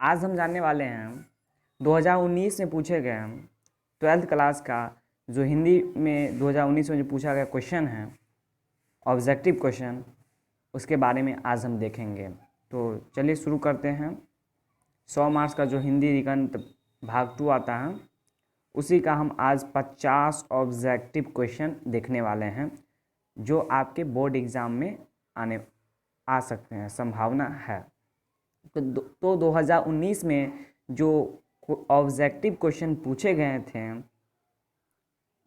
आज हम जानने वाले हैं 2019 में पूछे गए 12th क्लास का जो हिंदी में 2019 में जो पूछा गया क्वेश्चन है ऑब्जेक्टिव क्वेश्चन, उसके बारे में आज हम देखेंगे। तो चलिए शुरू करते हैं। 100 मार्क्स का जो हिंदी निबंध भाग 2 आता है उसी का हम आज 50 ऑब्जेक्टिव क्वेश्चन देखने वाले हैं जो आपके बोर्ड एग्ज़ाम में आ सकते हैं, संभावना है। तो 2019 में जो ऑब्जेक्टिव क्वेश्चन पूछे गए थे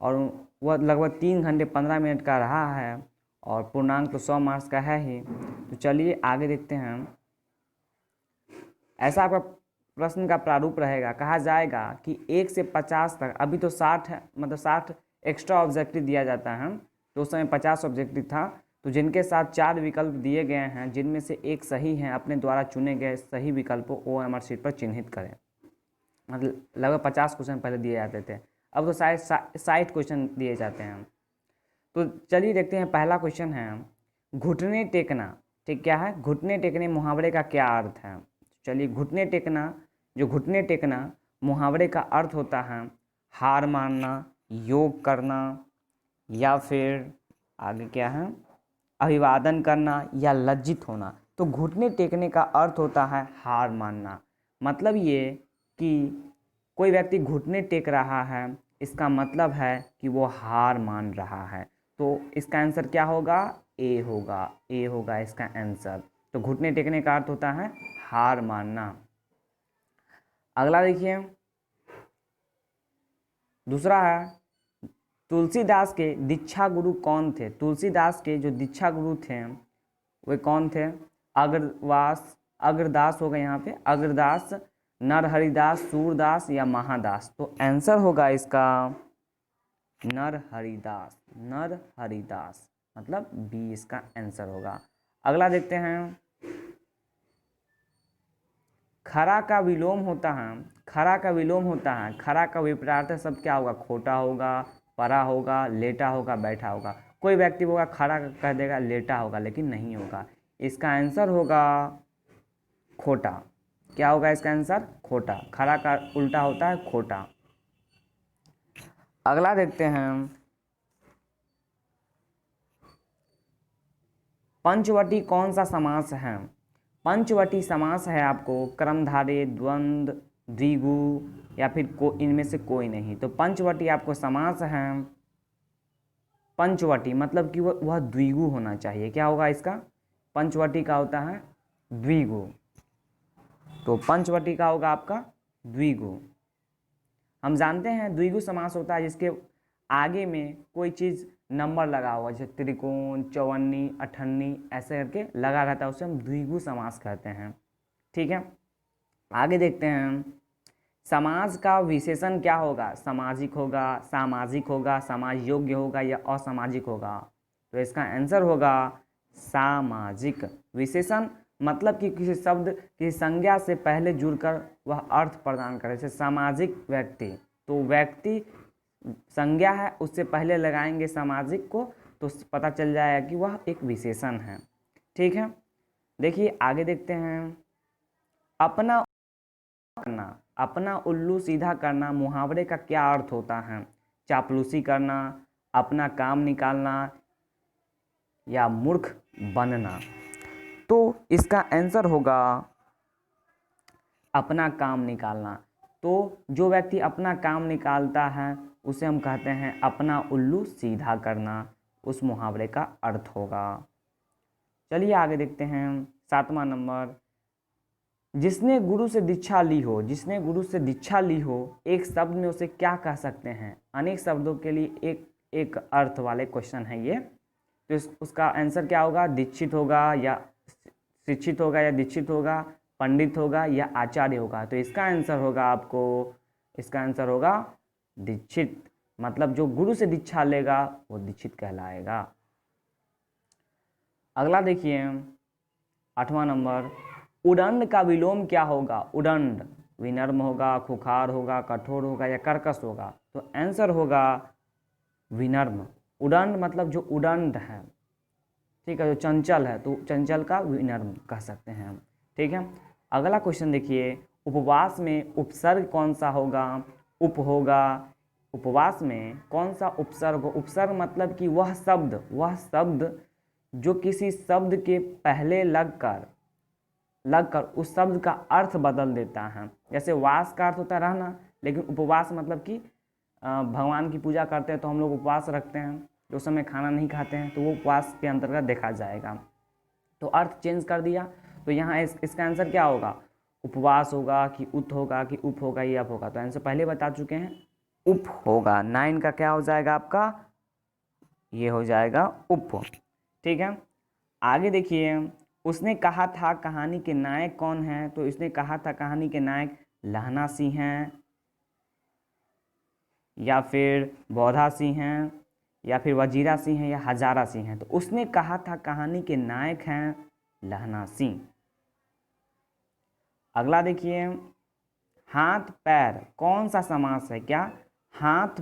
और वह लगभग 3 घंटे 15 मिनट का रहा है और पूर्णांक तो 100 मार्क्स का है ही। तो चलिए आगे देखते हैं। ऐसा आपका प्रश्न का प्रारूप रहेगा। कहा जाएगा कि 1 से 50 तक, अभी तो 60 है, मतलब 60 एक्स्ट्रा ऑब्जेक्टिव दिया जाता है, तो उस समय 50 ऑब्जेक्टिव था। तो जिनके साथ 4 विकल्प दिए गए हैं जिनमें से एक सही है, अपने द्वारा चुने गए सही विकल्प को OMR शीट पर चिन्हित करें। मतलब लगभग 50 क्वेश्चन पहले दिए जाते थे, अब तो शायद 60 क्वेश्चन दिए जाते हैं। तो चलिए देखते हैं। पहला क्वेश्चन है घुटने टेकना। ठीक, क्या है? घुटने टेकने मुहावरे का क्या अर्थ है? चलिए, घुटने टेकना, जो घुटने टेकना मुहावरे का अर्थ होता है हार मानना, योग करना, या फिर आगे क्या है, अभिवादन करना या लज्जित होना। तो घुटने टेकने का अर्थ होता है हार मानना। मतलब ये कि कोई व्यक्ति घुटने टेक रहा है, इसका मतलब है कि वो हार मान रहा है। तो इसका आंसर क्या होगा? ए होगा। ए होगा इसका आंसर। तो घुटने टेकने का अर्थ होता है हार मानना। अगला देखिए, दूसरा है तुलसीदास के दीक्षा गुरु कौन थे? तुलसीदास के जो दीक्षा गुरु थे वे कौन थे? अग्रदास होगा यहाँ पे, अग्रदास, नरहरिदास, सूरदास या महादास। तो आंसर होगा इसका नरहरिदास। नरहरिदास मतलब बी इसका आंसर होगा। अगला देखते हैं। खरा का विलोम होता है, खरा का विलोम होता है, खरा का विपरीत शब्द क्या होगा? खोटा होगा, परा होगा, लेटा होगा, बैठा होगा। कोई व्यक्ति होगा खरा कह देगा, लेटा होगा, लेकिन नहीं होगा। इसका आंसर होगा खोटा। क्या होगा इसका आंसर? खोटा। खरा का उल्टा होता है खोटा। अगला देखते हैं। पंचवटी कौन सा समास है? पंचवटी समास है आपको कर्मधारय, द्वंद्व, द्विगु या फिर इनमें से कोई नहीं। तो पंचवटी आपको समास है। पंचवटी मतलब कि वह द्विगु होना चाहिए। क्या होगा इसका? पंचवटी का होता है द्विगु। तो पंचवटी का होगा आपका द्विगु। हम जानते हैं द्विगु समास होता है जिसके आगे में कोई चीज़ नंबर लगा हुआ, जैसे त्रिकोण, चौवन्नी, अठन्नी, ऐसे करके लगा रहता है, उसे हम द्विगु समास कहते हैं। ठीक है, आगे देखते हैं। समाज का विशेषण क्या होगा? सामाजिक होगा, सामाजिक होगा, समाज योग्य होगा या असामाजिक होगा? तो इसका आंसर होगा सामाजिक। विशेषण मतलब कि किसी शब्द की संज्ञा से पहले जुड़कर वह अर्थ प्रदान करे। जैसे सामाजिक व्यक्ति, तो व्यक्ति संज्ञा है, उससे पहले लगाएंगे सामाजिक को, तो पता चल जाएगा कि वह एक विशेषण है। ठीक है, देखिए आगे देखते हैं। अपना करना, अपना उल्लू सीधा करना मुहावरे का क्या अर्थ होता है? चापलूसी करना, अपना काम निकालना या मूर्ख बनना। तो इसका आंसर होगा अपना काम निकालना। तो जो व्यक्ति अपना काम निकालता है उसे हम कहते हैं अपना उल्लू सीधा करना, उस मुहावरे का अर्थ होगा। चलिए आगे देखते हैं। 7वां नंबर, जिसने गुरु से दीक्षा ली हो, जिसने गुरु से दीक्षा ली हो, एक शब्द में उसे क्या कह सकते हैं? अनेक शब्दों के लिए एक अर्थ वाले क्वेश्चन है ये। तो उसका आंसर क्या होगा? दीक्षित होगा या शिक्षित होगा या दीक्षित होगा, पंडित होगा या आचार्य होगा। तो इसका आंसर होगा आपको, इसका आंसर होगा दीक्षित। मतलब जो गुरु से दीक्षा लेगा वो दीक्षित कहलाएगा। अगला देखिए 8वां नंबर, उदंड का विलोम क्या होगा? उदंड विनम्र होगा, खुखार होगा, कठोर होगा या कर्कश होगा? तो आंसर होगा विनम्र। उदंड मतलब जो उदंड है, ठीक है, जो चंचल है, तो चंचल का विनम्र कह सकते हैं हम। ठीक है, अगला क्वेश्चन देखिए। उपवास में उपसर्ग कौन सा होगा? उप होगा। उपवास में कौन सा उपसर्ग हो? उपसर्ग मतलब कि वह शब्द जो किसी शब्द के पहले लगकर उस शब्द का अर्थ बदल देता है। जैसे वास का अर्थ होता है रहना, लेकिन उपवास मतलब कि भगवान की पूजा करते हैं तो हम लोग उपवास रखते हैं, तो उस समय खाना नहीं खाते हैं, तो वो उपवास के अंतर्गत देखा जाएगा। तो अर्थ चेंज कर दिया, तो यहाँ इसका आंसर क्या होगा? उपवास होगा कि उत होगा कि उप होगा या अप होगा? तो आंसर पहले बता चुके हैं, उप होगा। 9 का क्या हो जाएगा आपका? ये हो जाएगा उप। ठीक है, आगे देखिए, उसने कहा था कहानी के नायक कौन है? तो इसने कहा था कहानी के नायक लहना सिंह हैं, या फिर बौधा सिंह हैं, या फिर वजीरा सिंह है, या हजारा सिंह है। तो उसने कहा था कहानी के नायक हैं लहना सिंह। अगला देखिए, हाथ पैर कौन सा समास है? क्या हाथ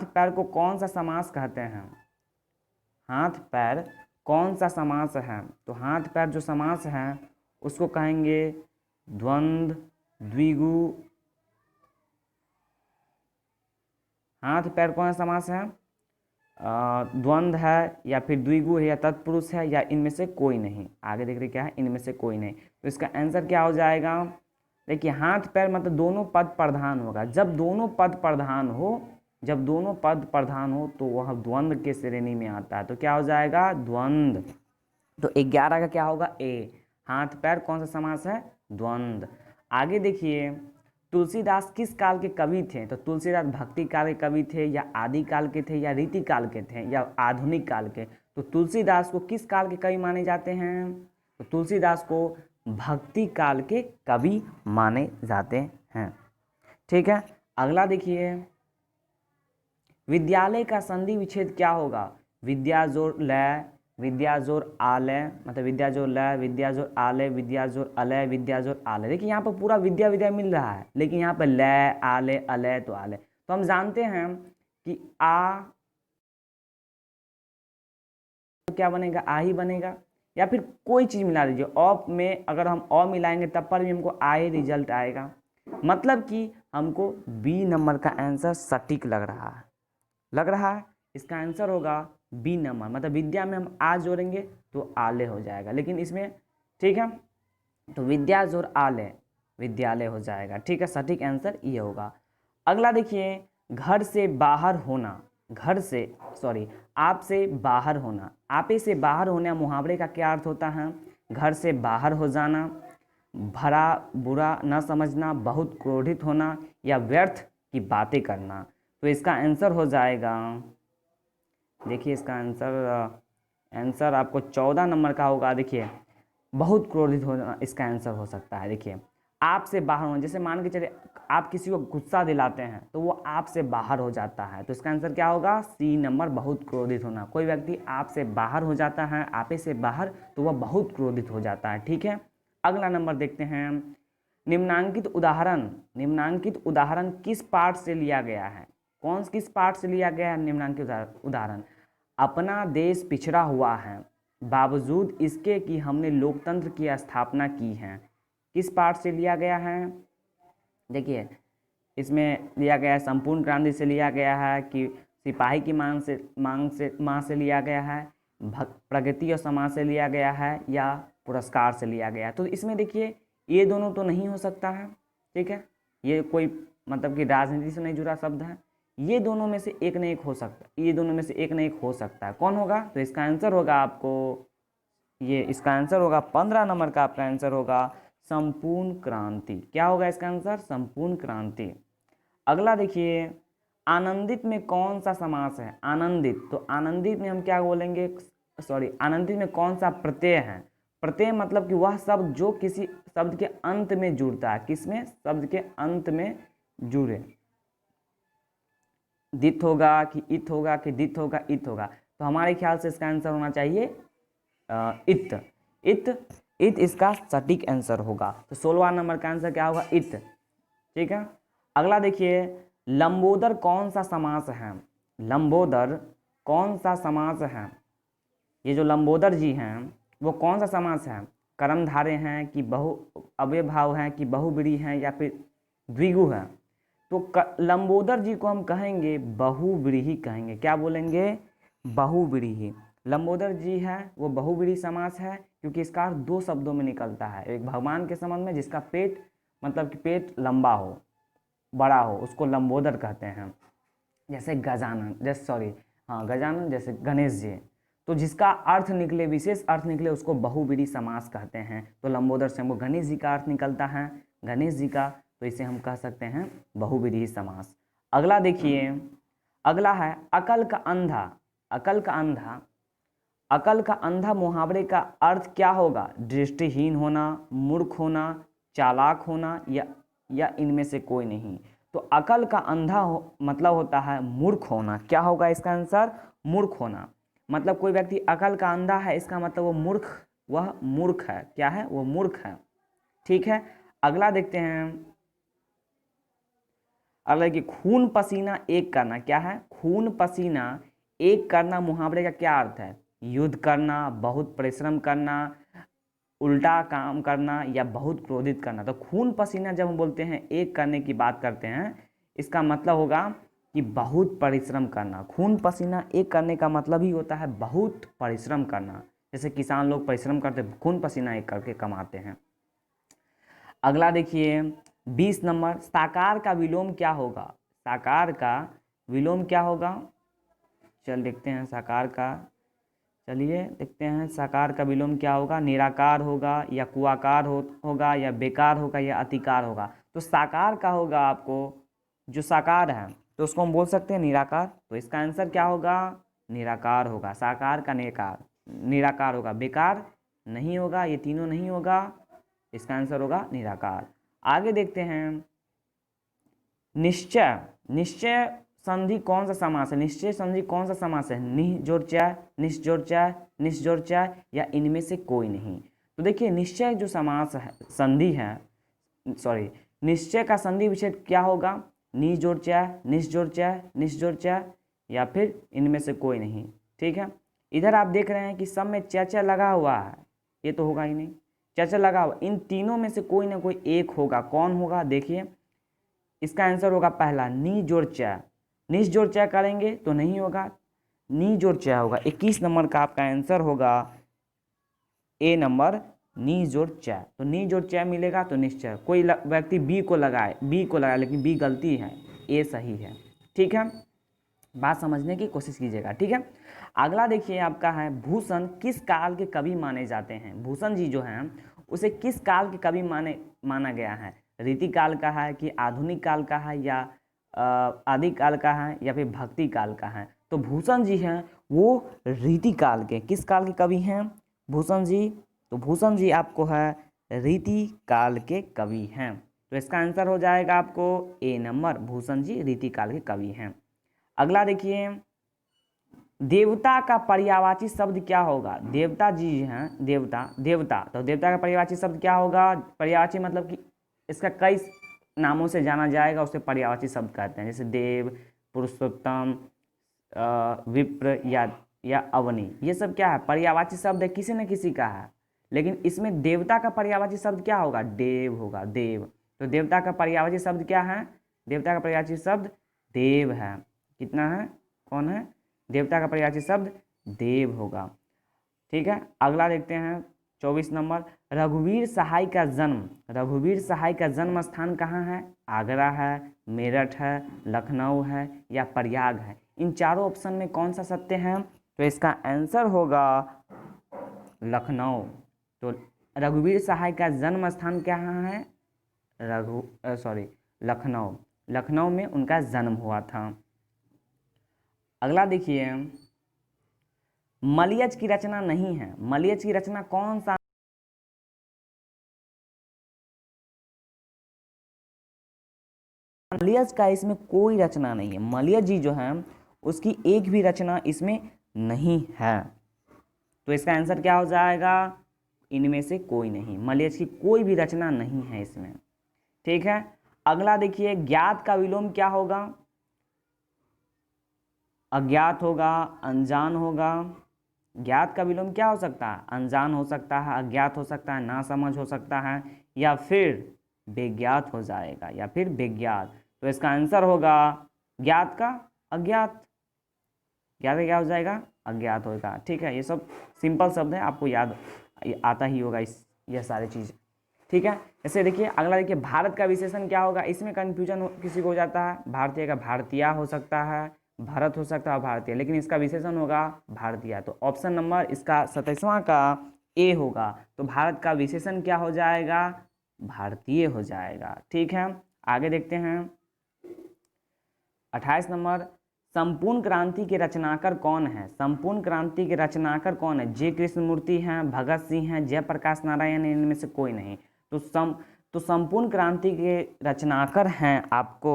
पैर को कौन सा समास कहते हैं? हाथ पैर कौन सा समास है? तो हाथ पैर जो समास है उसको कहेंगे द्वंद्व, द्विगु। हाथ पैर कौन सा समास है? द्वंद्व है, या फिर द्विगु है, या तत्पुरुष है, या इनमें से कोई नहीं। आगे देख रहे क्या है? इनमें से कोई नहीं। तो इसका आंसर क्या हो जाएगा? देखिए, हाथ पैर मतलब दोनों पद प्रधान होगा। जब दोनों पद प्रधान हो तो वह द्वंद्व के श्रेणी में आता है। तो क्या हो जाएगा? द्वंद्व। तो 11 का क्या होगा? ए। हाथ पैर कौन सा समास है? द्वंद्व। आगे देखिए, तुलसीदास किस काल के कवि थे? तो तुलसीदास भक्ति काल के कवि थे, या आदि काल के थे, या रीति काल के थे, या आधुनिक काल के? तो तुलसीदास को किस काल के कवि माने जाते हैं? तो तुलसीदास को भक्ति काल के कवि माने जाते हैं। ठीक है, अगला देखिए, विद्यालय का संधि विच्छेद क्या होगा? विद्या जोड़ लय, विद्या जोड़ आलय, मतलब विद्या जोड़ लय, विद्या जोड़ आलय, विद्या जोड़ अलय, विद्या जोड़ आलय। देखिए यहाँ पर पूरा विद्या मिल रहा है, लेकिन यहाँ पर लय, आलय, अलय, तो आलय। तो हम जानते हैं कि आ तो क्या बनेगा? आ ही बनेगा, या फिर कोई चीज़ मिला दीजिए। ऑफ में अगर हम अ मिलाएंगे तब पर भी हमको आ ही रिजल्ट आएगा। मतलब कि हमको बी नंबर का आंसर सटीक लग रहा है। इसका आंसर होगा बी नंबर, मतलब विद्या में हम आ जोड़ेंगे तो आले हो जाएगा, लेकिन इसमें ठीक है, तो विद्या जोड़ आले विद्यालय हो जाएगा। ठीक है, सटीक आंसर ये होगा। अगला देखिए, घर से बाहर होना, आपसे बाहर होना, आपे से बाहर होना मुहावरे का क्या अर्थ होता है? घर से बाहर हो जाना, भरा बुरा न समझना, बहुत क्रोधित होना, या व्यर्थ की बातें करना। तो इसका आंसर हो जाएगा, देखिए इसका आंसर आपको 14 नंबर का होगा। देखिए, बहुत क्रोधित होना इसका आंसर हो सकता है। देखिए, आपसे बाहर होना, जैसे मान के चले आप किसी को गुस्सा दिलाते हैं तो वो आपसे बाहर हो जाता है। तो इसका आंसर क्या होगा? सी नंबर, बहुत क्रोधित होना। कोई व्यक्ति आपसे बाहर हो जाता है, आपे से बाहर, तो वह बहुत क्रोधित हो जाता है। ठीक है, अगला नंबर देखते हैं, निम्नांकित उदाहरण किस पाठ से लिया गया है? किस पाठ से लिया गया है निम्नांकित उदाहरण? अपना देश पिछड़ा हुआ है, बावजूद इसके कि हमने लोकतंत्र की स्थापना की है। किस पाठ से लिया गया है? देखिए, इसमें लिया गया है संपूर्ण क्रांति से लिया गया है, कि सिपाही की मांग से लिया गया है, प्रगति और समाज से लिया गया है, या पुरस्कार से लिया गया है। तो इसमें देखिए, ये दोनों तो नहीं हो सकता है। ठीक है, ये कोई मतलब कि राजनीति से नहीं जुड़ा शब्द है। ये दोनों में से एक न एक हो सकता है। कौन होगा? तो इसका आंसर होगा आपको इसका आंसर होगा 15 नंबर का आपका आंसर होगा संपूर्ण क्रांति। क्या होगा इसका आंसर? संपूर्ण क्रांति। अगला देखिए, आनंदित में कौन सा समास है? आनंदित, तो आनंदित में हम क्या बोलेंगे? आनंदित में कौन सा प्रत्यय है? प्रत्यय मतलब कि वह शब्द जो किसी शब्द के अंत में जुड़ता है। किसमें? शब्द के अंत में जुड़े। दित होगा कि इत होगा, कि दित होगा, इत होगा? तो हमारे ख्याल से इसका आंसर होना चाहिए इत इसका सटीक आंसर होगा। तो 16वां नंबर का आंसर क्या होगा? इत। ठीक है, अगला देखिए, लंबोदर कौन सा समास है? लंबोदर कौन सा समास है? ये जो लंबोदर जी हैं वो कौन सा समास है? कर्मधारय हैं कि बहु अव्ययभाव हैं कि बहुव्रीहि हैं या फिर द्विगु है, तो लंबोदर जी को हम कहेंगे बहुव्रीहि कहेंगे। क्या बोलेंगे? बहुव्रीहि। लंबोदर जी है वो बहुव्रीहि समास है क्योंकि इसका अर्थ दो शब्दों में निकलता है। एक भगवान के संबंध में जिसका पेट मतलब कि पेट लंबा हो, बड़ा हो, उसको लंबोदर कहते हैं। जैसे गजानन, गजानन जैसे गणेश जी, तो जिसका अर्थ निकले, विशेष अर्थ निकले, उसको बहुव्रीहि समास कहते हैं। तो लंबोदर से हमको गणेश जी का अर्थ निकलता है, गणेश जी का, तो इसे हम कह सकते हैं बहुव्रीहि समास। अगला देखिए, अगला है अकल का अंधा। अकल का अंधा, अकल का अंधा मुहावरे का अर्थ क्या होगा? दृष्टिहीन होना, मूर्ख होना, चालाक होना या इनमें से कोई नहीं। तो अकल का अंधा मतलब होता है मूर्ख होना। क्या होगा इसका आंसर? मूर्ख होना। मतलब कोई व्यक्ति अकल का अंधा है, इसका मतलब वह मूर्ख है। क्या है? वो मूर्ख है। ठीक है, अगला देखते हैं। अगला कि खून पसीना एक करना। क्या है? खून पसीना एक करना मुहावरे का क्या अर्थ है? युद्ध करना, बहुत परिश्रम करना, उल्टा काम करना या बहुत क्रोधित करना। तो खून पसीना जब हम बोलते हैं एक करने की बात करते हैं, इसका मतलब होगा कि बहुत परिश्रम करना। खून पसीना एक करने का मतलब ही होता है बहुत परिश्रम करना। जैसे किसान लोग परिश्रम करते, खून पसीना एक करके कमाते हैं। अगला देखिए 20 नंबर, साकार का विलोम क्या होगा? साकार का विलोम क्या होगा? चल देखते हैं साकार का, चलिए देखते हैं साकार का विलोम क्या होगा। निराकार होगा या कुआकार होगा या बेकार होगा या अतिकार होगा। तो साकार का होगा आपको, जो साकार है तो उसको हम बोल सकते हैं निराकार। तो इसका आंसर क्या होगा? निराकार होगा। साकार का निराकार होगा। बेकार नहीं होगा, ये तीनों नहीं होगा, इसका आंसर होगा निराकार। आगे देखते हैं निश्चय। निश्चय संधि कौन सा समास है? निश्चय संधि कौन सा समास है? निह जोड़ च, निश्चय निश्चय च या इनमें से कोई नहीं। तो देखिए निश्चय जो समास है, संधि है, सॉरी, निश्चय का संधि विच्छेद क्या होगा? नि जोड़ च, निश्चय च या फिर इनमें से कोई नहीं। ठीक है, इधर आप देख रहे हैं कि सब में च लगा हुआ है, ये तो होगा ही नहीं। च लगा हुआ, इन तीनों में से कोई ना कोई एक होगा। कौन होगा? देखिए इसका आंसर होगा पहला नी जोड़ च। निस जोड़ च करेंगे तो नहीं होगा, नी जोड़ च होगा। 21 नंबर का आपका आंसर होगा ए नंबर, नी जोड़ च। तो नी जोड़ च मिलेगा तो निश्चय। कोई व्यक्ति बी को लगाए, लेकिन बी गलती है, ए सही है। ठीक है, बात समझने की कोशिश कीजिएगा। ठीक है, अगला देखिए आपका है भूषण किस काल के कवि माने जाते हैं? भूषण जी जो हैं उसे किस काल के कवि माना गया है? रीति काल का है कि आधुनिक काल का है या आदि काल का है या फिर भक्ति काल का है? तो भूषण जी हैं वो रीति काल के, किस काल के कवि हैं भूषण जी? तो भूषण जी आपको है रीति काल के कवि हैं। तो इसका आंसर हो जाएगा आपको ए नंबर, भूषण जी रीति काल के कवि हैं। अगला देखिए देवता का पर्यायवाची शब्द क्या होगा? देवता जी हैं, देवता तो देवता का पर्यायवाची शब्द क्या होगा? पर्यायवाची मतलब कि इसका कई नामों से जाना जाएगा, उसे पर्यायवाची शब्द कहते हैं। जैसे देव, पुरुषोत्तम, विप्र या अवनी, ये सब क्या है? पर्यायवाची शब्द है, किसी न किसी का है। लेकिन इसमें देवता का पर्यायवाची शब्द क्या होगा? देव होगा, देव। तो देवता का पर्यायवाची शब्द क्या है? देवता का पर्यायवाची शब्द देव है। कितना है? कौन है? देवता का पर्यायवाची शब्द देव होगा। ठीक है, अगला देखते हैं 24 नंबर, रघुवीर सहाय का जन्म स्थान कहाँ है? आगरा है, मेरठ है, लखनऊ है या प्रयाग है? इन चारों ऑप्शन में कौन सा सत्य है? तो इसका आंसर होगा लखनऊ। तो रघुवीर सहाय का जन्म स्थान कहाँ है? लखनऊ में उनका जन्म हुआ था। अगला देखिए मलयज की रचना नहीं है। मलयज की रचना कौन सा? मलयज का इसमें कोई रचना नहीं है। मलयज जी जो है उसकी एक भी रचना इसमें नहीं है। तो इसका आंसर क्या हो जाएगा? इनमें से कोई नहीं, मलयज की कोई भी रचना नहीं है इसमें। ठीक है, अगला देखिए ज्ञात का विलोम क्या होगा? अज्ञात होगा, अनजान होगा, ज्ञात का विलोम क्या हो सकता है? अनजान हो सकता है, अज्ञात हो सकता है, नासमझ हो सकता है, या फिर बेज्ञात हो जाएगा, या फिर बेज्ञात। तो इसका आंसर होगा ज्ञात का अज्ञात। ज्ञात का क्या हो जाएगा? अज्ञात होगा। ठीक है, ये सब सिंपल शब्द है, आपको याद आता ही होगा ये सारी चीज़। ठीक है, ऐसे देखिए अगला देखिए, भारत का विशेषण क्या होगा? इसमें कन्फ्यूजन किसी को हो जाता है। भारतीय का भारतीय हो सकता है, भारत हो सकता है, भारतीय, लेकिन इसका विशेषण होगा भारतीय। तो ऑप्शन नंबर इसका 27वां का ए होगा। तो भारत का विशेषण क्या हो जाएगा? भारतीय हो जाएगा। ठीक है, आगे देखते हैं 28 नंबर, संपूर्ण क्रांति के रचनाकार कौन है? संपूर्ण क्रांति के रचनाकार कौन है? जे कृष्णमूर्ति हैं, भगत सिंह हैं, जयप्रकाश नारायण, इनमें से कोई नहीं। तो संपूर्ण क्रांति के रचनाकार हैं आपको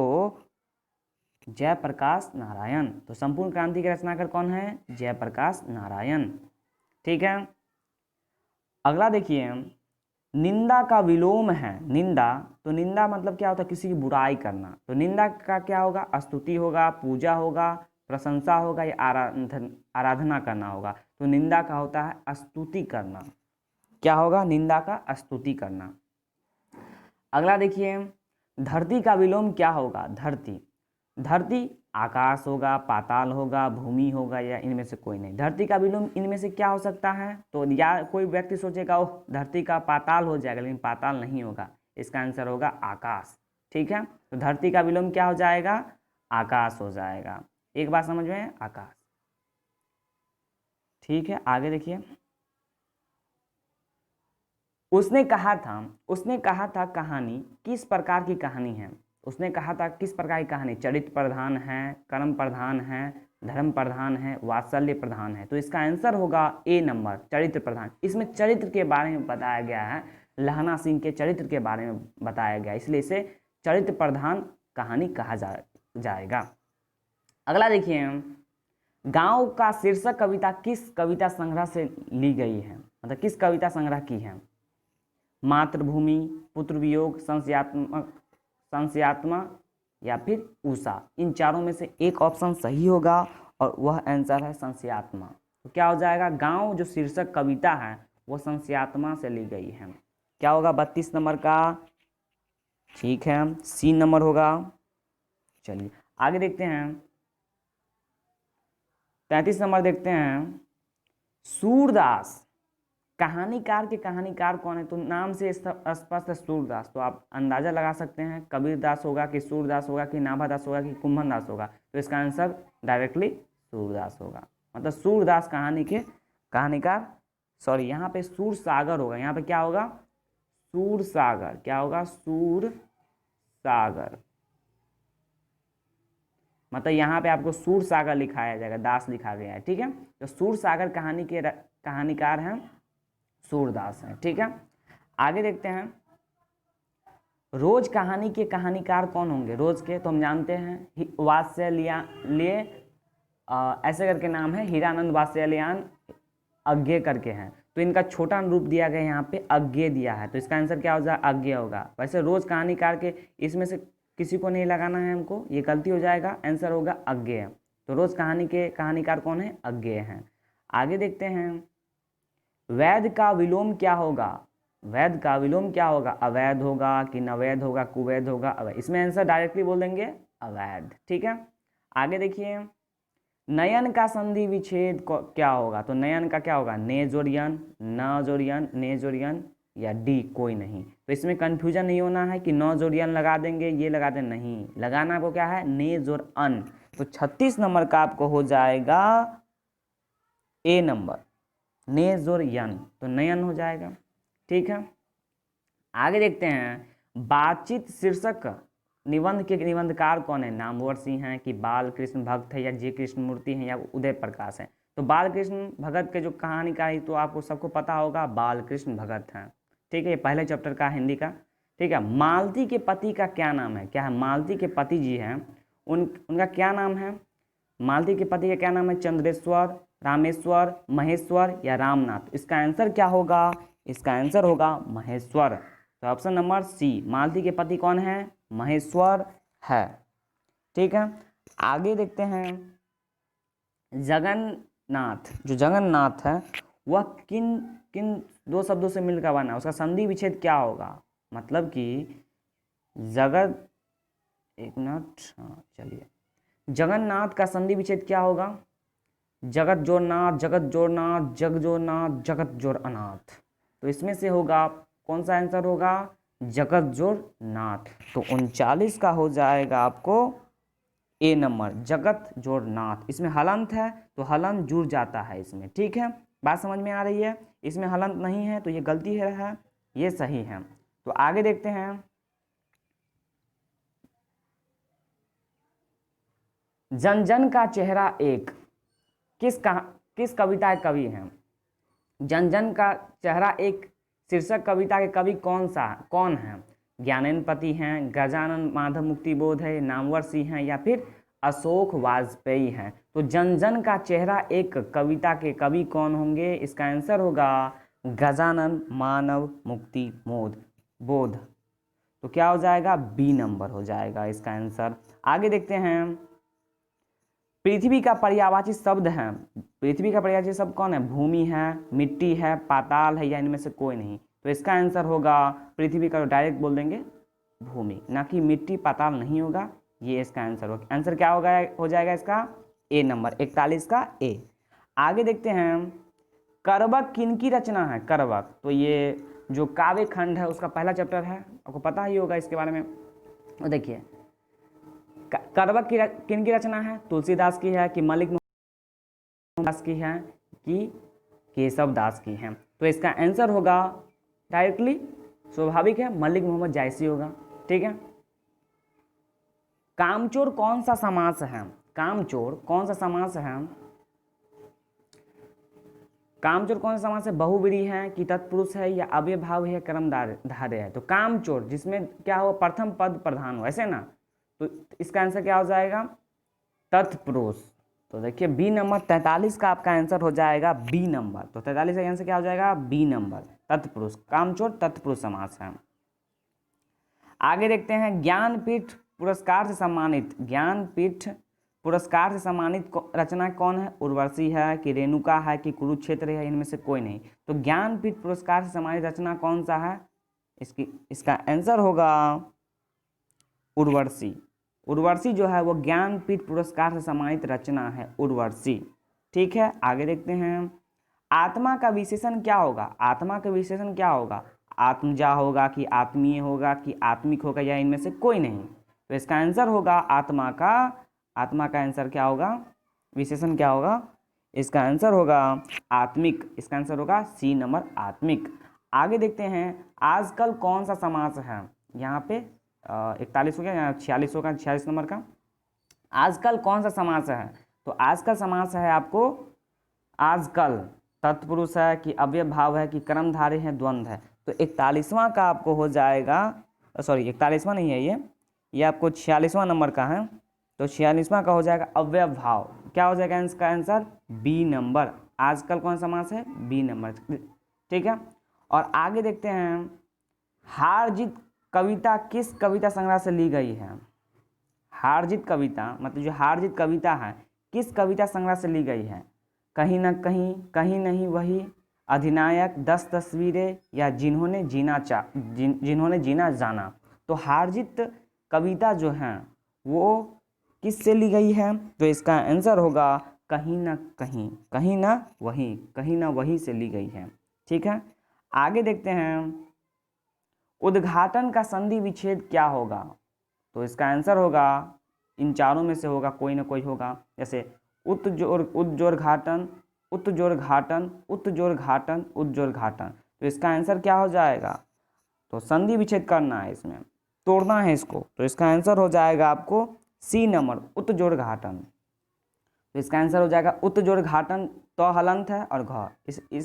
जयप्रकाश नारायण। तो संपूर्ण क्रांति के रचनाकार कौन है? जयप्रकाश नारायण। ठीक है, अगला देखिए, निंदा का विलोम है। निंदा, तो निंदा मतलब क्या होता है? किसी की बुराई करना। तो निंदा का क्या होगा? स्तुति होगा, पूजा होगा, प्रशंसा होगा, या आराधना करना होगा। तो निंदा का होता है स्तुति करना। क्या होगा? निंदा का स्तुति करना। अगला देखिए, धरती का विलोम क्या होगा? धरती, धरती आकाश होगा, पाताल होगा, भूमि होगा, या इनमें से कोई नहीं। धरती का विलोम इनमें से क्या हो सकता है? तो या कोई व्यक्ति सोचेगा ओह धरती का पाताल हो जाएगा, लेकिन पाताल नहीं होगा, इसका आंसर होगा आकाश। ठीक है, तो धरती का विलोम क्या हो जाएगा? आकाश हो जाएगा। एक बात समझ में, आकाश। ठीक है, आगे देखिए, उसने कहा था कहानी किस प्रकार की कहानी है? उसने कहा था किस प्रकार की कहानी? चरित्र प्रधान है, कर्म प्रधान है, धर्म प्रधान है, वात्सल्य प्रधान है। तो इसका आंसर होगा ए नंबर, चरित्र प्रधान। इसमें चरित्र के बारे में बताया गया है, लहना सिंह के चरित्र के बारे में बताया गया, इसलिए इसे चरित्र प्रधान कहानी कहा जाएगा। अगला देखिए, गांव का शीर्षक कविता किस कविता संग्रह से ली गई है? मतलब किस कविता संग्रह की है? मातृभूमि, पुत्र वियोग, संशयात्मा, या फिर उषा। इन चारों में से एक ऑप्शन सही होगा और वह आंसर है संशयात्मा। तो क्या हो जाएगा? गांव जो शीर्षक कविता है वो संशयात्मा से ली गई है। क्या होगा 32 नंबर का? ठीक है, सी नंबर होगा। चलिए आगे देखते हैं, 33 नंबर देखते हैं, सूरदास कहानीकार के कहानीकार कौन है? तो नाम से स्पष्ट है सूरदास, तो आप अंदाजा लगा सकते हैं कबीरदास होगा कि सूरदास होगा कि नाभादास होगा कि कुंभनदास होगा। तो इसका आंसर डायरेक्टली सूरदास होगा। मतलब सूरदास कहानी के कहानीकार, सॉरी यहाँ पे सूर सागर होगा। यहाँ पे क्या होगा? सूर सागर। क्या होगा? सूर सागर। मतलब यहाँ पे आपको सूर सागर लिखाया जाएगा, दास लिखा गया है। ठीक है, तो सूर सागर कहानी के कहानीकार हैं सूरदास हैं। ठीक है, आगे देखते हैं, रोज कहानी के कहानीकार कौन होंगे? रोज के तो हम जानते हैं वात्सल्य ऐसे करके नाम है, हीरानंद वात्सल्यायन अज्ञे करके हैं। तो इनका छोटा रूप दिया गया यहाँ पे अज्ञे दिया है, तो इसका आंसर क्या हो जाएगा? अज्ञे होगा। वैसे रोज कहानीकार के इसमें से किसी को नहीं लगाना है हमको, ये गलती हो जाएगा, आंसर होगा अज्ञे। तो रोज कहानी के कहानीकार कौन है? अज्ञे हैं। आगे देखते हैं, वैध का विलोम क्या होगा? वैध का विलोम क्या होगा? अवैध होगा कि नवैध होगा, कुवैध होगा, अवैध। इसमें आंसर डायरेक्टली बोल देंगे अवैध। ठीक है, आगे देखिए, नयन का संधि विच्छेद क्या होगा? तो नयन का क्या होगा? ने जोड़ियन, न जोड़ियन, ने जोड़ियन, या डी कोई नहीं। तो इसमें कंफ्यूजन नहीं होना है कि न जोड़ियन लगा देंगे, ये लगा दें, नहीं लगाना आपको क्या है? ने जोड़ अन। तो 36 नंबर का आपको हो जाएगा ए नंबर, ने जोड़ यन, तो नयन हो जाएगा। ठीक है, आगे देखते हैं, बातचीत शीर्षक निबंध के निबंधकार कौन है? नामवर सिंह हैं कि बाल कृष्ण भक्त है, या जे कृष्णमूर्ति हैं, या उदय प्रकाश हैं। तो बाल कृष्ण भगत के जो कहानी का है तो आपको सबको पता होगा, बाल कृष्ण भगत हैं। ठीक है, ये पहले चैप्टर का हिंदी का। ठीक है, मालती के पति का क्या नाम है? क्या है? मालती के पति जी हैं, उनका क्या नाम है? मालती के पति का क्या नाम है? चंद्रेश्वर, रामेश्वर, महेश्वर, या रामनाथ। इसका आंसर क्या होगा? इसका आंसर होगा महेश्वर। तो ऑप्शन नंबर सी, मालती के पति कौन है? महेश्वर है। ठीक है, आगे देखते हैं, नाथ, जो जगन्नाथ है वह किन किन दो शब्दों से मिलकर बना, उसका संधि विच्छेद क्या होगा, मतलब कि जगत, एक मिनट, हाँ चलिए, जगन्नाथ का संधि विच्छेद क्या होगा, जगत जोड़ नाथ, जगत जोड़ नाथ, जग जोड़ नाथ, जगत जोड़ अनाथ। तो इसमें से होगा, कौन सा आंसर होगा, जगत जोड़ नाथ। तो 39 का हो जाएगा आपको ए नंबर, जगत जोड़ नाथ। इसमें हलंत है तो हलंत जुड़ जाता है इसमें, ठीक है, बात समझ में आ रही है। इसमें हलंत नहीं है तो ये गलती है, ये सही है। तो आगे देखते हैं, जन जन का चेहरा एक, किस कविता के कवि हैं, जन जन का चेहरा एक शीर्षक कविता के कवि कौन है, ज्ञानेन्द्रपति हैं, गजानन माधव मुक्ति बोध है, नामवर सिंह हैं, या फिर अशोक वाजपेयी हैं। तो जन जन का चेहरा एक कविता के कवि कौन होंगे, इसका आंसर होगा गजानन मानव मुक्ति बोध। तो क्या हो जाएगा, बी नंबर हो जाएगा इसका आंसर। आगे देखते हैं, पृथ्वी का पर्यायवाची शब्द है, पृथ्वी का पर्यायवाची शब्द कौन है, भूमि है, मिट्टी है, पाताल है, या इनमें से कोई नहीं। तो इसका आंसर होगा पृथ्वी का, डायरेक्ट बोल देंगे भूमि, ना कि मिट्टी पाताल नहीं होगा, ये इसका आंसर होगा। आंसर क्या होगा, हो जाएगा इसका ए नंबर, 41 का ए। आगे देखते हैं, करवक किनकी रचना है, करवक तो ये जो काव्य खंड है उसका पहला चैप्टर है, आपको पता ही होगा इसके बारे में। और देखिए, करवक किनकी रचना है, तुलसीदास की है कि मलिक दास की है कि केशव दास की है। तो इसका आंसर होगा डायरेक्टली, स्वाभाविक है, मलिक मोहम्मद जायसी होगा, ठीक है। कामचोर कौन सा समास है, कामचोर कौन सा समास है, कामचोर कौन सा समास है, बहुव्रीहि है कि तत्पुरुष है, या अव्ययभाव है, कर्मधारय है। तो कामचोर जिसमें क्या हो, प्रथम पद प्रधान हो, ऐसे ना, तो इसका आंसर क्या हो जाएगा, तत्पुरुष। तो देखिए बी नंबर, 43 का आपका आंसर हो जाएगा बी नंबर। तो 43 का आंसर क्या हो जाएगा, बी नंबर, तत्पुरुष, कामचोर तत्पुरुष समास है। आगे देखते हैं, ज्ञानपीठ पुरस्कार से सम्मानित, ज्ञानपीठ पुरस्कार से सम्मानित रचना कौन है, उर्वशी है कि रेणुका है कि कुरुक्षेत्र है, इनमें से कोई नहीं। तो ज्ञानपीठ पुरस्कार से सम्मानित रचना कौन सा है, इसका आंसर होगा उर्वशी। उर्वशी जो है वो ज्ञानपीठ पुरस्कार से सम्मानित रचना है, उर्वशी, ठीक है। आगे देखते हैं, आत्मा का विशेषण क्या होगा, आत्मा का विशेषण क्या होगा, आत्मजा होगा कि आत्मीय होगा कि आत्मिक होगा, या इनमें से कोई नहीं। तो इसका आंसर होगा आत्मा का आंसर क्या होगा, विशेषण क्या होगा, इसका आंसर होगा आत्मिक, इसका आंसर होगा सी नंबर, आत्मिक। आगे देखते हैं, आजकल कौन सा समास है, यहाँ पे 41 हो गया, यहाँ 46 होगा, 46 नंबर का। आजकल कौन सा समास है, तो आजकल समास है आपको, आजकल तत्पुरुष है कि अव्ययभाव है कि कर्मधारय है, द्वंद्व है। तो 41वां का आपको हो जाएगा, सॉरी 41वां नहीं है, ये आपको 46वां नंबर का है। तो 46वां का हो जाएगा अव्ययभाव, क्या हो जाएगा इसका आंसर, बी नंबर। आजकल कौन सा समास है, बी नंबर, ठीक है। और आगे देखते हैं, हार जीत कविता किस कविता संग्रह से ली गई है, हार जीत कविता मतलब जो हार जीत कविता है किस कविता संग्रह से ली गई है, कहीं ना कहीं, कहीं नहीं वही, अधिनायक, 10 तस्वीरें, या जिन्होंने जीना जाना। तो हार जीत कविता जो है वो किस से ली गई है, तो इसका आंसर होगा कहीं ना कहीं, कहीं ना वही से ली गई है, ठीक है। आगे देखते हैं, उद्घाटन का संधि विच्छेद क्या होगा, तो इसका आंसर होगा इन चारों में से होगा, कोई ना कोई होगा, जैसे उद्जोर घाटन, उत्जोर घाटन, उत्जोर घाटन, उद्जोर घाटन। तो इसका आंसर क्या हो जाएगा, तो संधि विच्छेद करना है, इसमें तोड़ना है इसको। तो इसका आंसर हो जाएगा आपको सी नंबर, उत्जोर घाटन। तो इसका आंसर हो जाएगा उत्जोर घाटन, तो हलंत है और घ,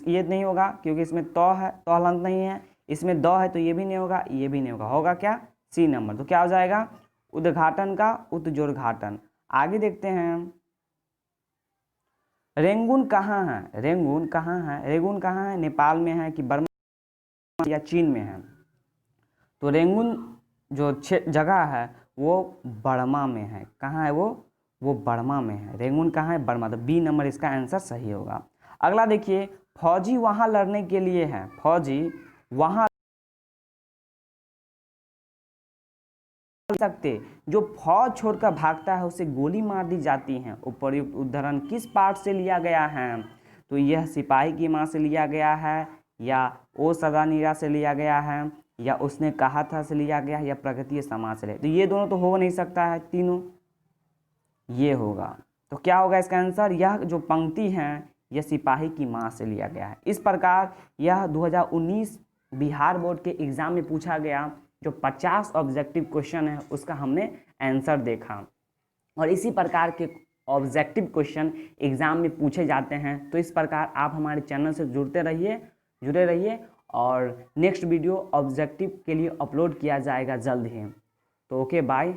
ये नहीं होगा क्योंकि इसमें तो है, तो हलंत नहीं है, इसमें द है तो ये भी नहीं होगा, ये भी नहीं होगा, होगा क्या, सी नंबर। तो क्या हो जाएगा, उद्घाटन का उत्जोर घाटन। आगे देखते हैं, रेंगुन कहाँ है, रेंगुन कहाँ है, रेंगुन कहाँ है, नेपाल में है कि बर्मा या चीन में है। तो रेंगुन जो जगह है वो बर्मा में है, कहाँ है वो, वो बर्मा में है। रेंगून कहाँ है? बर्मा। तो बी नंबर इसका आंसर सही होगा। अगला देखिए, फौजी वहाँ लड़ने के लिए है, फौजी वहाँ सकते, जो फौज छोड़कर भागता है उसे गोली मार दी जाती है। उपर्युक्त उदाहरण किस पाठ से लिया गया है? तो यह सिपाही की माँ से लिया गया है, या ओ सदानीरा से लिया गया है, या उसने कहा था से लिया गया है, या प्रगति समाज से लिया। तो ये दोनों तो हो नहीं सकता है, तीनों ये होगा। तो क्या होगा इसका आंसर? यह जो पंक्ति है यह सिपाही की माँ से लिया गया है। इस प्रकार यह 2019 बिहार बोर्ड के एग्जाम में पूछा गया जो 50 ऑब्जेक्टिव क्वेश्चन है उसका हमने आंसर देखा। और इसी प्रकार के ऑब्जेक्टिव क्वेश्चन एग्जाम में पूछे जाते हैं। तो इस प्रकार आप हमारे चैनल से जुड़े रहिए और नेक्स्ट वीडियो ऑब्जेक्टिव के लिए अपलोड किया जाएगा जल्द ही। तो ओके बाय।